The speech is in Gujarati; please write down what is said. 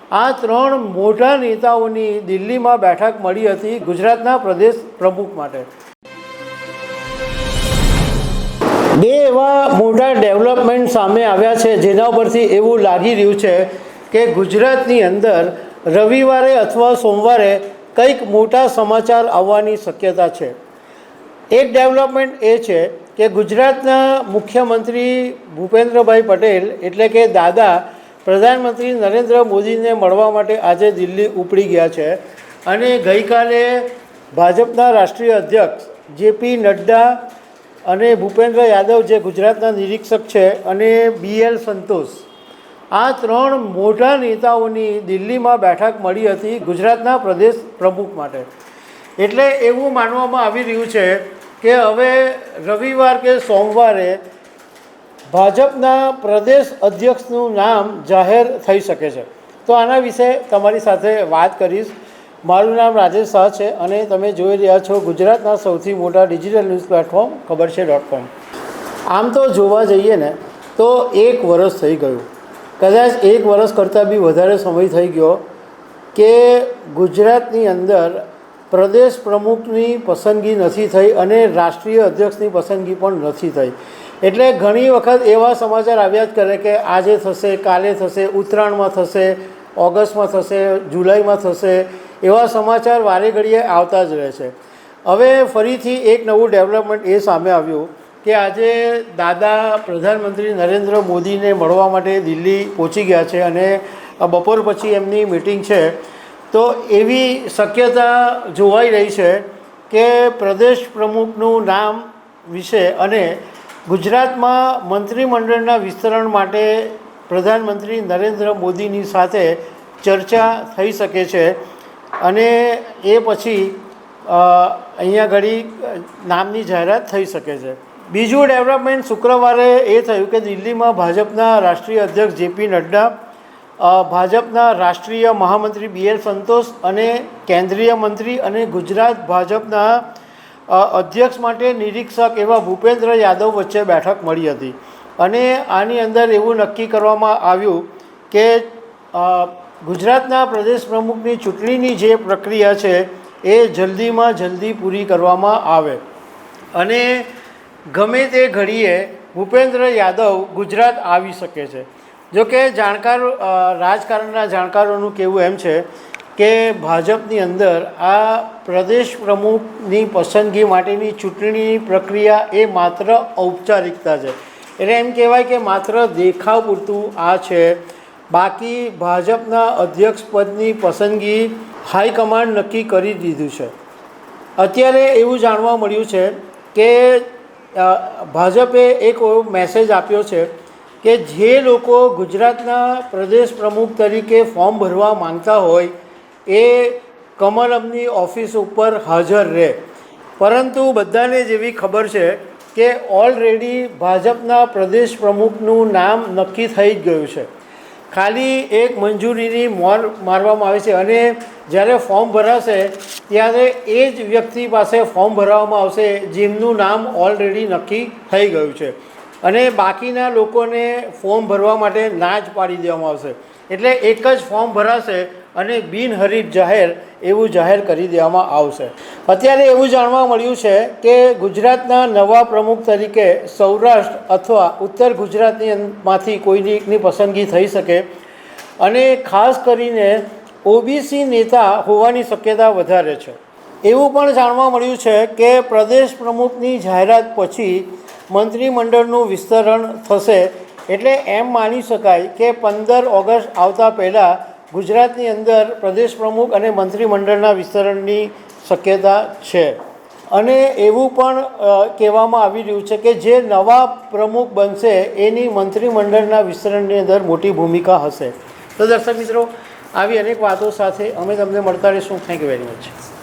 આ ત્રણ મોટા નેતાઓની દિલ્હીમાં બેઠક મળી હતી ગુજરાતના પ્રદેશ પ્રમુખ માટે। બે એવા મોટા ડેવલપમેન્ટ સામે આવ્યા છે જેના પરથી એવું લાગી રહ્યું છે કે ગુજરાતની અંદર રવિવારે અથવા સોમવારે કંઈક મોટા સમાચાર આવવાની શક્યતા છે। એક ડેવલપમેન્ટ એ છે કે ગુજરાતના મુખ્યમંત્રી ભૂપેન્દ્રભાઈ પટેલ એટલે કે દાદા પ્રધાનમંત્રી નરેન્દ્ર મોદીને મળવા માટે આજે દિલ્હી ઉપડી ગયા છે અને ગઈકાલે ભાજપના રાષ્ટ્રીય અધ્યક્ષ જેપી નડ્ડા અને ભૂપેન્દ્ર યાદવ જે ગુજરાતના નિરીક્ષક છે અને BL સંતોષ આ ત્રણ મોટા નેતાઓની દિલ્હીમાં બેઠક મળી હતી ગુજરાતના પ્રદેશ પ્રમુખ માટે। એટલે એવું માનવામાં આવી રહ્યું છે કે હવે રવિવાર કે સોમવારે ભાજપના પ્રદેશ અધ્યક્ષનું નામ જાહેર થઈ શકે છે। તો આના વિશે તમારી સાથે વાત કરીશ। મારું નામ રાજેશ શાહ છે અને તમે જોઈ રહ્યા છો ગુજરાતના સૌથી મોટા ડિજિટલ ન્યૂઝ પ્લેટફોર્મ ખબર છે.com। આમ તો જોવા જઈએ ને તો 1 વર્ષ થઈ ગયું, કદાચ 1 વર્ષ કરતાં બી વધારે સમય થઈ ગયો કે ગુજરાતની અંદર પ્રદેશ પ્રમુખની પસંદગી નથી થઈ અને રાષ્ટ્રીય અધ્યક્ષની પસંદગી પણ નથી થઈ। એટલે ઘણી વખત એવા સમાચાર આવ્યા જ કરે કે આજે થશે, કાલે થશે, ઉત્તરાયણમાં થશે, ઓગસ્ટમાં થશે, જુલાઈમાં થશે, એવા સમાચાર વારે ઘડીએ આવતા જ રહે છે। હવે ફરીથી એક નવું ડેવલપમેન્ટ એ સામે આવ્યું કે આજે દાદા પ્રધાનમંત્રી નરેન્દ્ર મોદીને મળવા માટે દિલ્હી પહોંચી ગયા છે અને બપોર પછી એમની મિટિંગ છે। તો એવી શક્યતા જોવાઈ રહી છે કે પ્રદેશ પ્રમુખનું નામ વિશે અને ગુજરાતમાં મંત્રીમંડળના વિસ્તરણ માટે પ્રધાનમંત્રી નરેન્દ્ર મોદીની સાથે ચર્ચા થઈ શકે છે અને એ પછી અહીંયા ઘડી નામની જાહેરાત થઈ શકે છે। બીજું ડેવલપમેન્ટ શુક્રવારે એ થયું કે દિલ્હીમાં ભાજપના રાષ્ટ્રીય અધ્યક્ષ જેપી નડ્ડા, ભાજપના રાષ્ટ્રીય મહામંત્રી BL સંતોષ અને કેન્દ્રીય મંત્રી અને ગુજરાત ભાજપના અધ્યક્ષ માટે નિરીક્ષક એવા ભૂપેન્દ્ર યાદવ વચ્ચે બેઠક મળી હતી અને આની અંદર એવું નક્કી કરવામાં આવ્યું કે ગુજરાતના પ્રદેશ પ્રમુખની ચૂંટણીની જે પ્રક્રિયા છે એ જલ્દીમાં જલ્દી પૂરી કરવામાં આવે અને ગમે તે ઘડીએ ભૂપેન્દ્ર યાદવ ગુજરાત આવી શકે છે। જોકે રાજકારણના જાણકારોનું કહેવું એમ છે કે ભાજપની અંદર આ પ્રદેશ પ્રમુખની પસંદગી માટેની ચૂંટણીની પ્રક્રિયા એ માત્ર ઔપચારિકતા છે। એટલે એમ કહેવાય કે માત્ર દેખાવ પૂરતું આ છે, બાકી ભાજપના અધ્યક્ષ પદની પસંદગી હાઈકમાન્ડ નક્કી કરી દીધું છે। અત્યારે એવું જાણવા મળ્યું છે કે ભાજપે એક મેસેજ આપ્યો છે કે જે લોકો ગુજરાતના પ્રદેશ પ્રમુખ તરીકે ફોર્મ ભરવા માંગતા હોય એ કમલમની ઓફિસ ઉપર હાજર રહે। પરંતુ બધાને જેવી ખબર છે કે ઓલરેડી ભાજપના પ્રદેશ પ્રમુખનું નામ નક્કી થઈ જ ગયું છે, ખાલી એક મંજૂરીની મોહર મારવામાં આવે છે અને જ્યારે ફોર્મ ભરાશે ત્યારે એ જ વ્યક્તિ પાસે ફોર્મ ભરાવવામાં આવશે જેમનું નામ ઓલરેડી નક્કી થઈ ગયું છે અને બાકીના લોકોને ફોર્મ ભરવા માટે ના જ પાડી દેવામાં આવશે। એટલે એક જ ફોર્મ ભરાશે અને બિનહરીફ એવું જાહેર કરી દેવામાં આવશે। અત્યારે એવું જાણવા મળ્યું છે કે ગુજરાતના નવા પ્રમુખ તરીકે સૌરાષ્ટ્ર અથવા ઉત્તર ગુજરાતમાંથી કોઈની પસંદગી થઈ શકે અને ખાસ કરીને OBC નેતા હોવાની શક્યતા વધારે છે। એવું પણ જાણવા મળ્યું છે કે પ્રદેશ પ્રમુખની જાહેરાત પછી મંત્રીમંડળનું વિસ્તરણ થશે। એટલે એમ માની શકાય કે 15 ઓગસ્ટ આવતા પહેલાં ગુજરાતની અંદર પ્રદેશ પ્રમુખ અને મંત્રીમંડળના વિસ્તરણની શક્યતા છે અને એવું પણ કહેવામાં આવી રહ્યું છે કે જે નવા પ્રમુખ બનશે એની મંત્રીમંડળના વિસ્તરણની અંદર મોટી ભૂમિકા હશે। તો દર્શક મિત્રો, આવી અનેક વાતો સાથે અમે તમને મળતા રહીશું। Thank you very much.